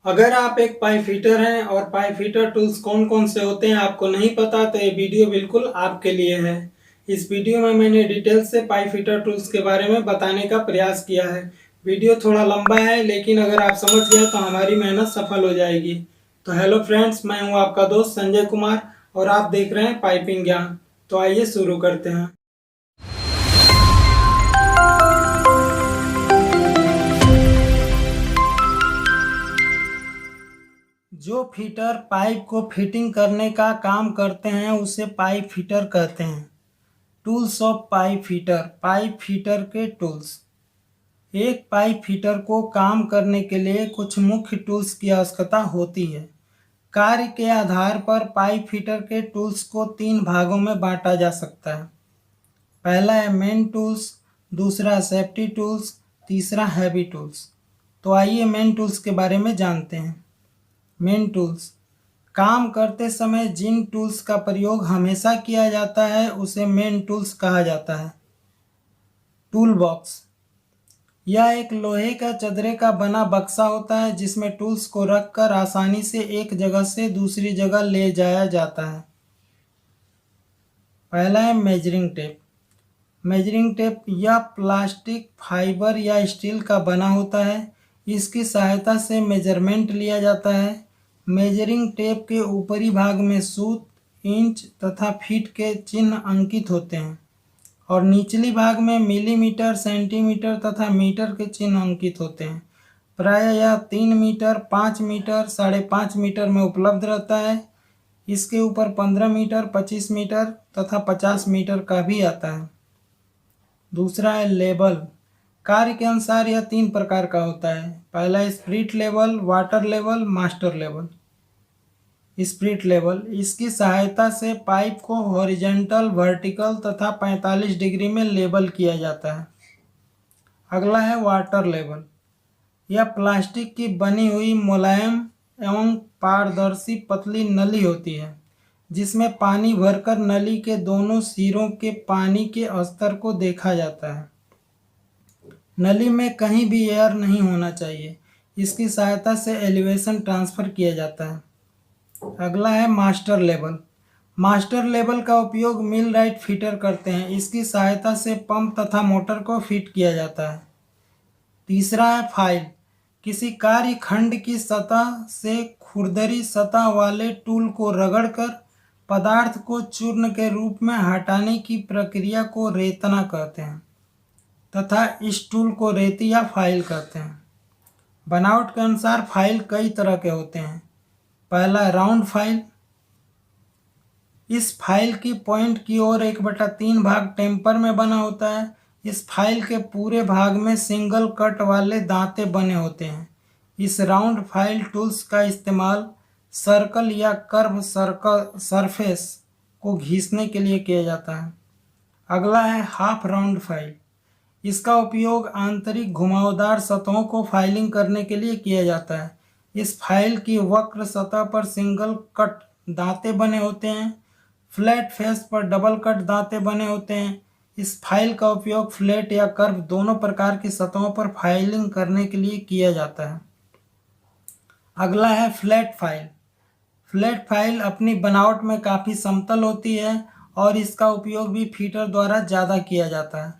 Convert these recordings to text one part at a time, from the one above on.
अगर आप एक पाइप फिटर हैं और पाइप फिटर टूल्स कौन कौन से होते हैं आपको नहीं पता तो ये वीडियो बिल्कुल आपके लिए है। इस वीडियो में मैंने डिटेल से पाइप फिटर टूल्स के बारे में बताने का प्रयास किया है। वीडियो थोड़ा लंबा है लेकिन अगर आप समझ गए तो हमारी मेहनत सफल हो जाएगी। तो हेलो फ्रेंड्स, मैं हूँ आपका दोस्त संजय कुमार और आप देख रहे हैं पाइपिंग ज्ञान। तो आइए शुरू करते हैं। जो फिटर पाइप को फिटिंग करने का काम करते हैं उसे पाइप फिटर कहते हैं। Tools of pipe fitter, pipe fitter के टूल्स। एक पाइप फिटर को काम करने के लिए कुछ मुख्य टूल्स की आवश्यकता होती है। कार्य के आधार पर पाइप फिटर के टूल्स को 3 भागों में बांटा जा सकता है। पहला है मेन टूल्स, दूसरा सेफ्टी टूल्स, तीसरा हैवी टूल्स। तो आइए मेन टूल्स के बारे में जानते हैं। मेन टूल्स काम करते समय जिन टूल्स का प्रयोग हमेशा किया जाता है उसे मेन टूल्स कहा जाता है। टूल बॉक्स, यह एक लोहे का चदरे का बना बक्सा होता है जिसमें टूल्स को रखकर आसानी से एक जगह से दूसरी जगह ले जाया जाता है। पहला है मेजरिंग टेप। मेजरिंग टेप यह प्लास्टिक, फाइबर या स्टील का बना होता है। इसकी सहायता से मेजरमेंट लिया जाता है। मेजरिंग टेप के ऊपरी भाग में सूत, इंच तथा फीट के चिन्ह अंकित होते हैं और निचली भाग में मिलीमीटर, सेंटीमीटर तथा मीटर के चिन्ह अंकित होते हैं। प्रायः यह 3 मीटर, 5 मीटर, 5.5 मीटर में उपलब्ध रहता है। इसके ऊपर 15 मीटर, 25 मीटर तथा 50 मीटर का भी आता है। दूसरा है लेबल। कार्य के अनुसार यह 3 प्रकार का होता है। पहला spirit level, water level, master level. Spirit level, इसकी सहायता से पाइप को हॉरिजॉन्टल, वर्टिकल तथा 45 डिग्री में लेबल किया जाता है। अगला है वाटर लेवल। यह प्लास्टिक की बनी हुई मुलायम एवं पारदर्शी पतली नली होती है जिसमें पानी भरकर नली के दोनों सिरों के पानी के स्तर को देखा जाता है। नली में कहीं भी एयर नहीं होना चाहिए। इसकी सहायता से एलिवेशन ट्रांसफर किया जाता है। अगला है मास्टर लेवल। मास्टर लेवल का उपयोग मिल राइट फिटर करते हैं। इसकी सहायता से पंप तथा मोटर को फिट किया जाता है। तीसरा है फाइल। किसी कार्य खंड की सतह से खुरदरी सतह वाले टूल को रगड़कर पदार्थ को चूर्ण के रूप में हटाने की प्रक्रिया को रेतना कहते हैं तथा इस टूल को रेती या फाइल कहते हैं। बनावट के अनुसार फाइल कई तरह के होते हैं। पहला राउंड फाइल। इस फाइल की पॉइंट की ओर 1/3 भाग टेम्पर में बना होता है। इस फाइल के पूरे भाग में सिंगल कट वाले दांते बने होते हैं। इस राउंड फाइल टूल्स का इस्तेमाल सर्कल या कर्व सर्कल सरफेस को घिसने के लिए किया जाता है। अगला है हाफ राउंड फाइल। इसका उपयोग आंतरिक घुमावदार सतहों को फाइलिंग करने के लिए किया जाता है। इस फाइल की वक्र सतह पर सिंगल कट दांते बने होते हैं। फ्लैट फेस पर डबल कट दांते बने होते हैं। इस फाइल का उपयोग फ्लैट या कर्व दोनों प्रकार की सतहों पर फाइलिंग करने के लिए किया जाता है। अगला है फ्लैट फाइल। फ्लैट फाइल अपनी बनावट में काफ़ी समतल होती है और इसका उपयोग भी फीटर द्वारा ज़्यादा किया जाता है।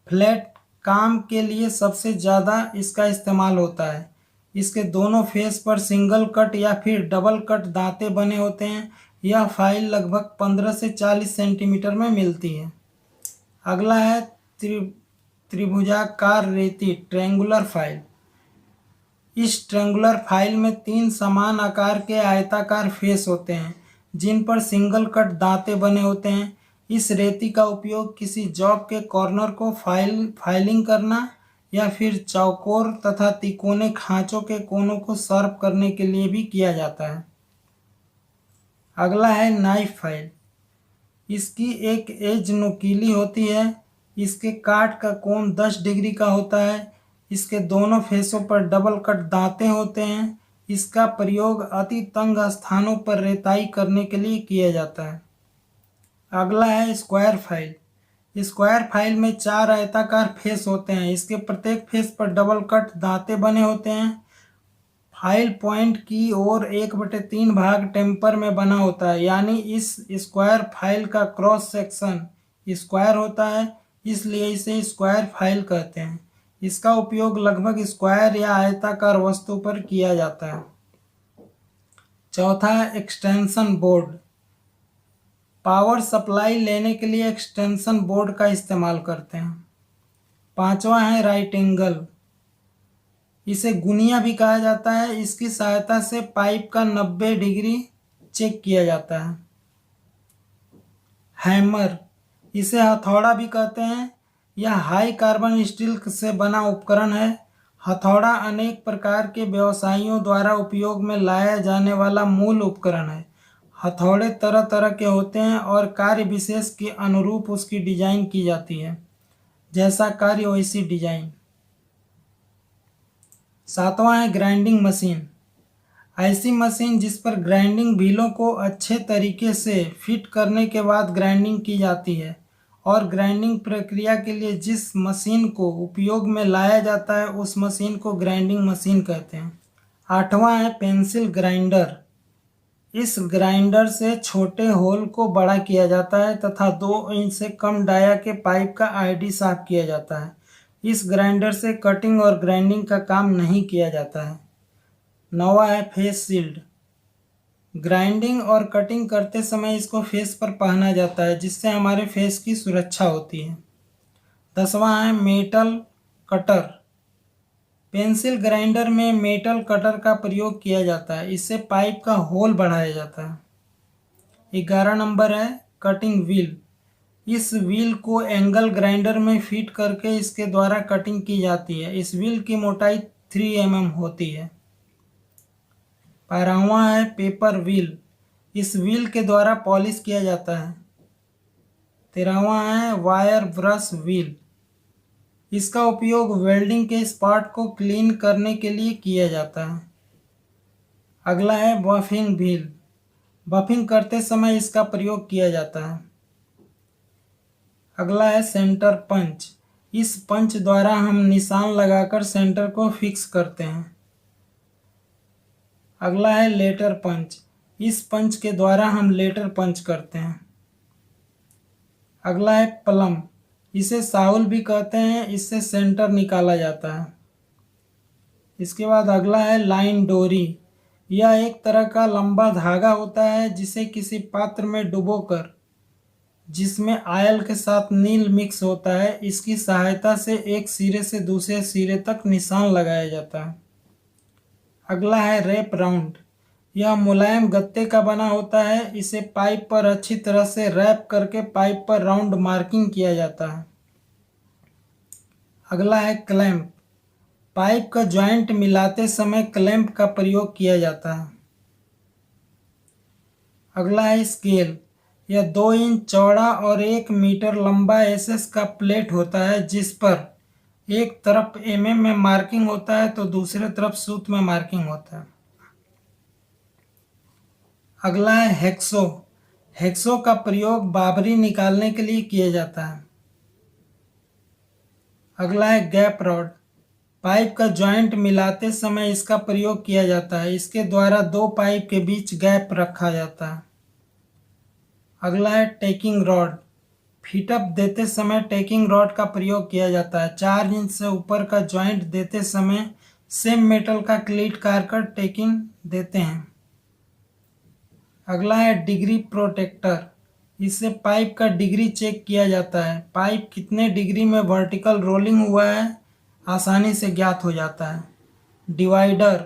फ्लैट काम के लिए सबसे ज़्यादा इसका इस्तेमाल होता है। इसके दोनों फेस पर सिंगल कट या फिर डबल कट दांते बने होते हैं। यह फाइल लगभग 15 से 40 सेंटीमीटर में मिलती है। अगला है त्रिभुजाकार रेती, ट्रायंगुलर फाइल। इस ट्रायंगुलर फाइल में 3 समान आकार के आयताकार फेस होते हैं जिन पर सिंगल कट दांते बने होते हैं। इस रेती का उपयोग किसी जॉब के कॉर्नर को फाइलिंग करना या फिर चौकोर तथा तिकोने खांचों के कोनों को शार्प करने के लिए भी किया जाता है। अगला है नाइफ फाइल। इसकी एक एज नुकीली होती है। इसके काट का कोण 10 डिग्री का होता है। इसके दोनों फेसों पर डबल कट दांते होते हैं। इसका प्रयोग अति तंग स्थानों पर रेताई करने के लिए किया जाता है। अगला है स्क्वायर फाइल। स्क्वायर फाइल में 4 आयताकार फेस होते हैं। इसके प्रत्येक फेस पर डबल कट दांते बने होते हैं। फाइल पॉइंट की ओर 1/3 भाग टेम्पर में बना होता है, यानी इस स्क्वायर फाइल का क्रॉस सेक्शन स्क्वायर होता है, इसलिए इसे स्क्वायर फाइल कहते हैं। इसका उपयोग लगभग स्क्वायर या आयताकार वस्तु पर किया जाता है। चौथा है एक्सटेंशन बोर्ड। पावर सप्लाई लेने के लिए एक्सटेंशन बोर्ड का इस्तेमाल करते हैं। पांचवा है राइट एंगल। इसे गुनिया भी कहा जाता है। इसकी सहायता से पाइप का 90 डिग्री चेक किया जाता है। हैमर, इसे हथौड़ा भी कहते हैं। यह हाई कार्बन स्टील से बना उपकरण है। हथौड़ा अनेक प्रकार के व्यवसायियों द्वारा उपयोग में लाया जाने वाला मूल उपकरण है। हथौड़े तरह तरह के होते हैं और कार्य विशेष के अनुरूप उसकी डिजाइन की जाती है। जैसा कार्य वैसी डिजाइन। सातवां है ग्राइंडिंग मशीन। ऐसी मशीन जिस पर ग्राइंडिंग व्हीलों को अच्छे तरीके से फिट करने के बाद ग्राइंडिंग की जाती है, और ग्राइंडिंग प्रक्रिया के लिए जिस मशीन को उपयोग में लाया जाता है उस मशीन को ग्राइंडिंग मशीन कहते हैं। आठवां है पेंसिल ग्राइंडर। इस ग्राइंडर से छोटे होल को बड़ा किया जाता है तथा 2 इंच से कम डाया के पाइप का आईडी साफ किया जाता है। इस ग्राइंडर से कटिंग और ग्राइंडिंग का काम नहीं किया जाता है। नौवां है फेस शील्ड। ग्राइंडिंग और कटिंग करते समय इसको फेस पर पहना जाता है, जिससे हमारे फेस की सुरक्षा होती है। 10वां है मेटल कटर। पेंसिल ग्राइंडर में मेटल कटर का प्रयोग किया जाता है। इससे पाइप का होल बढ़ाया जाता है। 11 नंबर है कटिंग व्हील। इस व्हील को एंगल ग्राइंडर में फिट करके इसके द्वारा कटिंग की जाती है। इस व्हील की मोटाई 3 mm होती है। 12वां है पेपर व्हील। इस व्हील के द्वारा पॉलिश किया जाता है। 13वां है वायर ब्रश व्हील। इसका उपयोग वेल्डिंग के स्पॉट को क्लीन करने के लिए किया जाता है। अगला है बफिंग व्हील। बफिंग करते समय इसका प्रयोग किया जाता है। अगला है सेंटर पंच। इस पंच द्वारा हम निशान लगाकर सेंटर को फिक्स करते हैं। अगला है लेटर पंच। इस पंच के द्वारा हम लेटर पंच करते हैं। अगला है प्लम। इसे साउल भी कहते हैं। इससे सेंटर निकाला जाता है। इसके बाद अगला है लाइन डोरी। यह एक तरह का लंबा धागा होता है जिसे किसी पात्र में डुबोकर, जिसमें ऑयल के साथ नील मिक्स होता है, इसकी सहायता से एक सिरे से दूसरे सिरे तक निशान लगाया जाता है। अगला है रैप राउंड। यह मुलायम गत्ते का बना होता है। इसे पाइप पर अच्छी तरह से रैप करके पाइप पर राउंड मार्किंग किया जाता है। अगला है क्लैंप। पाइप का जॉइंट मिलाते समय क्लैंप का प्रयोग किया जाता है। अगला है स्केल। यह 2 इंच चौड़ा और 1 मीटर लंबा एसएस का प्लेट होता है, जिस पर एक तरफ एमएम में मार्किंग होता है तो दूसरे तरफ सूत में मार्किंग होता है। अगला है हेक्सो। हेक्सो का प्रयोग बाबरी निकालने के लिए किया जाता है। अगला है गैप रॉड। पाइप का जॉइंट मिलाते समय इसका प्रयोग किया जाता है। इसके द्वारा 2 पाइप के बीच गैप रखा जाता है। अगला है टेकिंग रॉड। फिटअप देते समय टेकिंग रॉड का प्रयोग किया जाता है। 4 इंच से ऊपर का जॉइंट देते समय सेम मेटल का क्लीट काटकर टेकिंग देते हैं। अगला है डिग्री प्रोटेक्टर। इससे पाइप का डिग्री चेक किया जाता है। पाइप कितने डिग्री में वर्टिकल रोलिंग हुआ है आसानी से ज्ञात हो जाता है। डिवाइडर।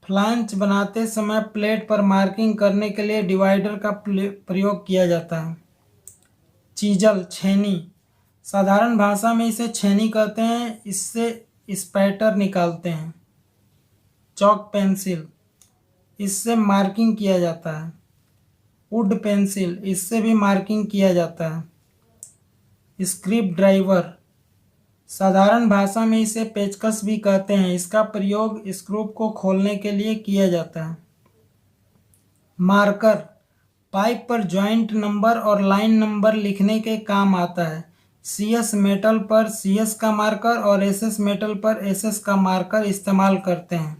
फ्लांच बनाते समय प्लेट पर मार्किंग करने के लिए डिवाइडर का प्रयोग किया जाता है। चीजल, छेनी। साधारण भाषा में इसे छेनी कहते हैं। इससे स्पैटर निकालते हैं। Chalk pencil. इससे मार्किंग किया जाता है। Would pencil. इससे भी मार्किंग किया जाता है। Script driver. साधारण भाषा में इसे पेचकस भी कहते हैं। इसका प्रयोग स्क्रू को खोलने के लिए किया जाता है। मार्कर। पाइप पर जॉइंट नंबर और लाइन नंबर लिखने के काम आता है। सीएस मेटल पर सीएस का मार्कर और एसएस मेटल पर एसएस का मार्कर इस्तेमाल करते हैं।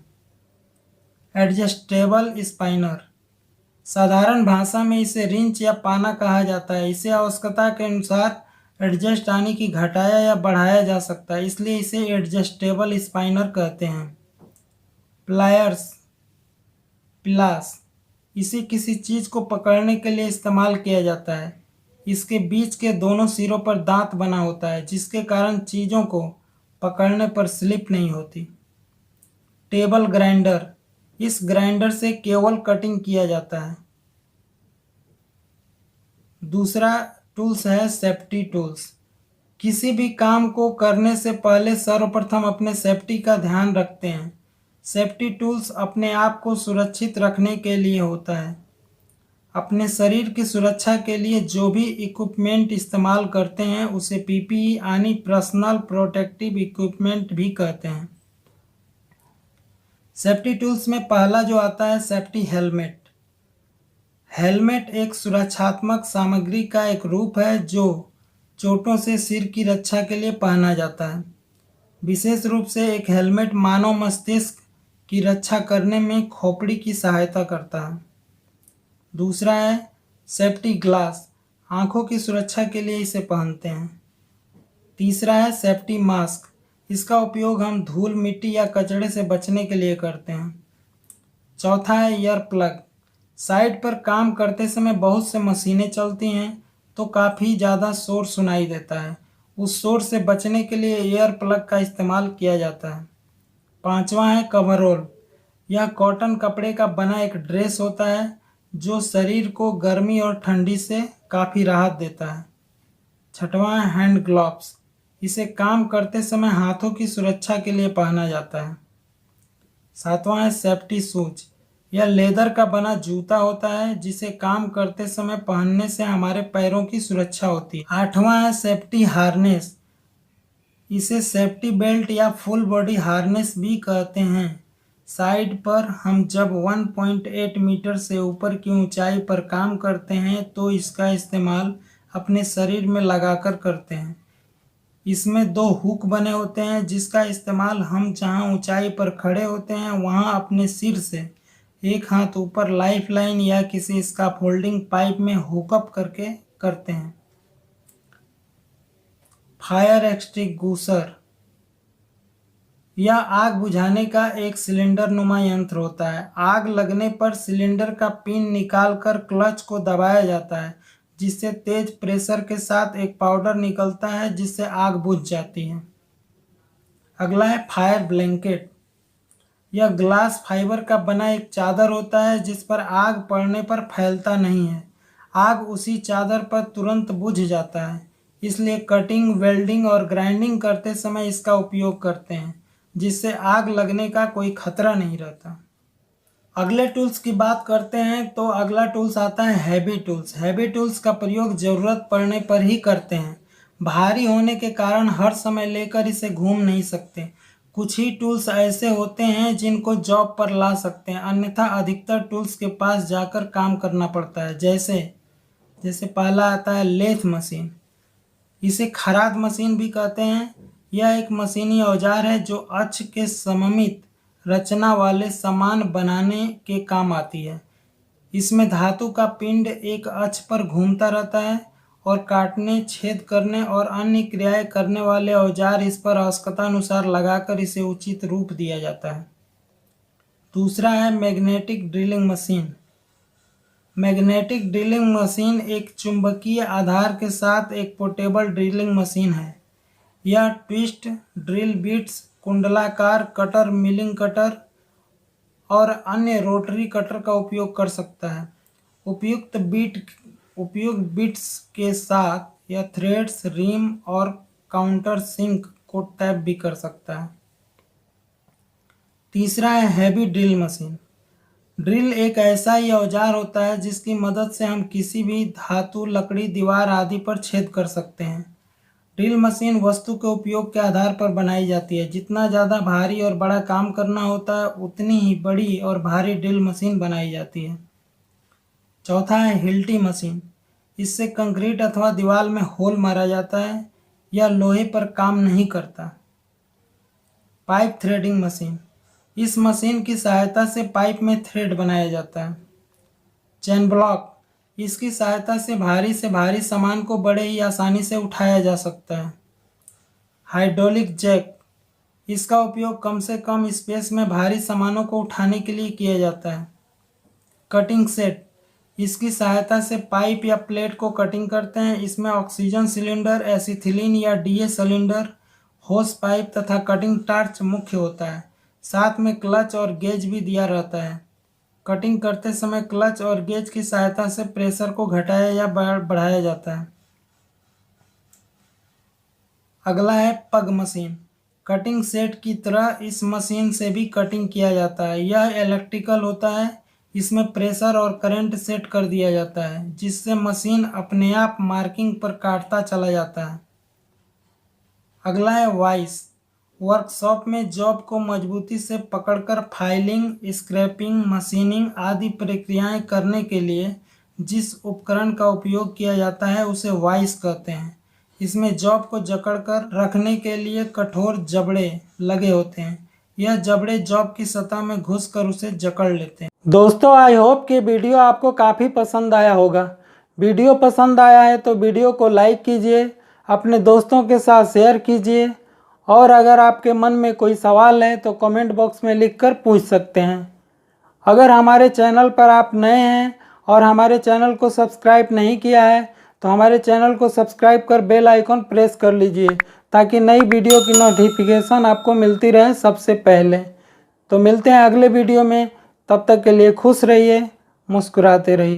एडजस्टेबल स्पाइनर, साधारण भाषा में इसे रिंच या पाना कहा जाता है। इसे आवश्यकता के अनुसार एडजस्ट यानी कि घटाया या बढ़ाया जा सकता है, इसलिए इसे एडजस्टेबल स्पाइनर कहते हैं। प्लायर्स, पिलास, इसे किसी चीज़ को पकड़ने के लिए इस्तेमाल किया जाता है। इसके बीच के दोनों सिरों पर दांत बना होता है, जिसके कारण चीज़ों को पकड़ने पर स्लिप नहीं होती। टेबल ग्राइंडर, इस ग्राइंडर से केवल कटिंग किया जाता है। दूसरा टूल्स है सेफ्टी टूल्स। किसी भी काम को करने से पहले सर्वप्रथम अपने सेफ्टी का ध्यान रखते हैं। सेफ्टी टूल्स अपने आप को सुरक्षित रखने के लिए होता है। अपने शरीर की सुरक्षा के लिए जो भी इक्विपमेंट इस्तेमाल करते हैं उसे पीपीई यानी पर्सनल प्रोटेक्टिव इक्विपमेंट भी कहते हैं। सेफ्टी टूल्स में पहला जो आता है सेफ्टी हेलमेट। हेलमेट एक सुरक्षात्मक सामग्री का एक रूप है जो चोटों से सिर की रक्षा के लिए पहना जाता है। विशेष रूप से एक हेलमेट मानव मस्तिष्क की रक्षा करने में खोपड़ी की सहायता करता है। दूसरा है सेफ्टी ग्लास, आंखों की सुरक्षा के लिए इसे पहनते हैं। तीसरा है सेफ्टी मास्क, इसका उपयोग हम धूल, मिट्टी या कचरे से बचने के लिए करते हैं। चौथा है ईयर प्लग, साइट पर काम करते समय बहुत से मशीनें चलती हैं तो काफ़ी ज़्यादा शोर सुनाई देता है। उस शोर से बचने के लिए ईयर प्लग का इस्तेमाल किया जाता है। पांचवा है कवरऑल, यह कॉटन कपड़े का बना एक ड्रेस होता है जो शरीर को गर्मी और ठंडी से काफ़ी राहत देता है। छठवां है हैंड ग्लव्स, इसे काम करते समय हाथों की सुरक्षा के लिए पहना जाता है। सातवां है सेफ्टी शूज, यह लेदर का बना जूता होता है जिसे काम करते समय पहनने से हमारे पैरों की सुरक्षा होती है। आठवां है सेफ्टी हार्नेस, इसे सेफ्टी बेल्ट या फुल बॉडी हार्नेस भी कहते हैं। साइड पर हम जब 1.8 मीटर से ऊपर की ऊंचाई पर काम करते हैं तो इसका इस्तेमाल अपने शरीर में लगाकर करते हैं। इसमें दो हुक बने होते हैं जिसका इस्तेमाल हम जहां ऊंचाई पर खड़े होते हैं वहां अपने सिर से एक हाथ ऊपर लाइफ लाइन या किसी स्कैफोल्डिंग पाइप में हुकअप करके करते हैं। फायर एक्सटिंग्विशर, यह आग बुझाने का एक सिलेंडर नुमा यंत्र होता है। आग लगने पर सिलेंडर का पिन निकालकर क्लच को दबाया जाता है जिससे तेज प्रेशर के साथ एक पाउडर निकलता है जिससे आग बुझ जाती है। अगला है फायर ब्लैंकेट, यह ग्लास फाइबर का बना एक चादर होता है जिस पर आग पड़ने पर फैलता नहीं है। आग उसी चादर पर तुरंत बुझ जाता है, इसलिए कटिंग, वेल्डिंग और ग्राइंडिंग करते समय इसका उपयोग करते हैं जिससे आग लगने का कोई खतरा नहीं रहता। अगले टूल्स की बात करते हैं तो अगला टूल्स आता है हैवी टूल्स। हैवी टूल्स का प्रयोग ज़रूरत पड़ने पर ही करते हैं। भारी होने के कारण हर समय लेकर इसे घूम नहीं सकते। कुछ ही टूल्स ऐसे होते हैं जिनको जॉब पर ला सकते हैं, अन्यथा अधिकतर टूल्स के पास जाकर काम करना पड़ता है। जैसे पहला आता है लेथ मशीन, इसे खराद मशीन भी कहते हैं। यह एक मशीनी औजार है जो अक्ष के सममित रचना वाले सामान बनाने के काम आती है। इसमें धातु का पिंड एक अक्ष पर घूमता रहता है और काटने, छेद करने और अन्य क्रियाएं करने वाले औजार इस पर आवश्यकतानुसार लगाकर इसे उचित रूप दिया जाता है। दूसरा है magnetic drilling machine. Magnetic drilling machine एक चुंबकीय आधार के साथ एक पोर्टेबल ड्रिलिंग मशीन है। यह ट्विस्ट, ड्रिल बिट्स, कुंडलाकार कटर, मिलिंग कटर और अन्य रोटरी कटर का उपयोग कर सकता है। उपयुक्त बिट्स के साथ यह थ्रेड्स, रिम और काउंटर सिंक को टैप भी कर सकता है। तीसरा है हैवी ड्रिल मशीन। ड्रिल एक ऐसा ही औजार होता है जिसकी मदद से हम किसी भी धातु, लकड़ी, दीवार आदि पर छेद कर सकते हैं। ड्रिल मशीन वस्तु के उपयोग के आधार पर बनाई जाती है। जितना ज़्यादा भारी और बड़ा काम करना होता है उतनी ही बड़ी और भारी ड्रिल मशीन बनाई जाती है। चौथा है हिल्टी मशीन। इससे कंक्रीट अथवा दीवार में होल मारा जाता है। यह लोहे पर काम नहीं करता। पाइप थ्रेडिंग मशीन, इस मशीन की सहायता से पाइप में थ्रेड बनाया जाता है। चेन ब्लॉक, इसकी सहायता से भारी सामान को बड़े ही आसानी से उठाया जा सकता है। हाइड्रोलिक जैक, इसका उपयोग कम से कम स्पेस में भारी सामानों को उठाने के लिए किया जाता है। कटिंग सेट, इसकी सहायता से पाइप या प्लेट को कटिंग करते हैं। इसमें ऑक्सीजन सिलेंडर, एसिथिलीन या डीए सिलेंडर, होस पाइप तथा कटिंग टार्च मुख्य होता है। साथ में क्लच और गेज भी दिया रहता है। कटिंग करते समय क्लच और गेज की सहायता से प्रेशर को घटाया या बढ़ाया जाता है। अगला है पग मशीन। कटिंग सेट की तरह इस मशीन से भी कटिंग किया जाता है। यह इलेक्ट्रिकल होता है। इसमें प्रेशर और करंट सेट कर दिया जाता है, जिससे मशीन अपने आप मार्किंग पर काटता चला जाता है। अगला है वाइस। वर्कशॉप में जॉब को मजबूती से पकड़कर फाइलिंग, स्क्रैपिंग, मशीनिंग आदि प्रक्रियाएं करने के लिए जिस उपकरण का उपयोग किया जाता है उसे वाइस कहते हैं। इसमें जॉब को जकड़कर रखने के लिए कठोर जबड़े लगे होते हैं। यह जबड़े जॉब की सतह में घुसकर उसे जकड़ लेते हैं। दोस्तों, आई होप कि वीडियो आपको काफ़ी पसंद आया होगा। वीडियो पसंद आया है तो वीडियो को लाइक कीजिए, अपने दोस्तों के साथ शेयर कीजिए, और अगर आपके मन में कोई सवाल है तो कमेंट बॉक्स में लिखकर पूछ सकते हैं। अगर हमारे चैनल पर आप नए हैं और हमारे चैनल को सब्सक्राइब नहीं किया है तो हमारे चैनल को सब्सक्राइब कर बेल आइकन प्रेस कर लीजिए, ताकि नई वीडियो की नोटिफिकेशन आपको मिलती रहे सबसे पहले। तो मिलते हैं अगले वीडियो में, तब तक के लिए खुश रहिए, मुस्कुराते रहिए।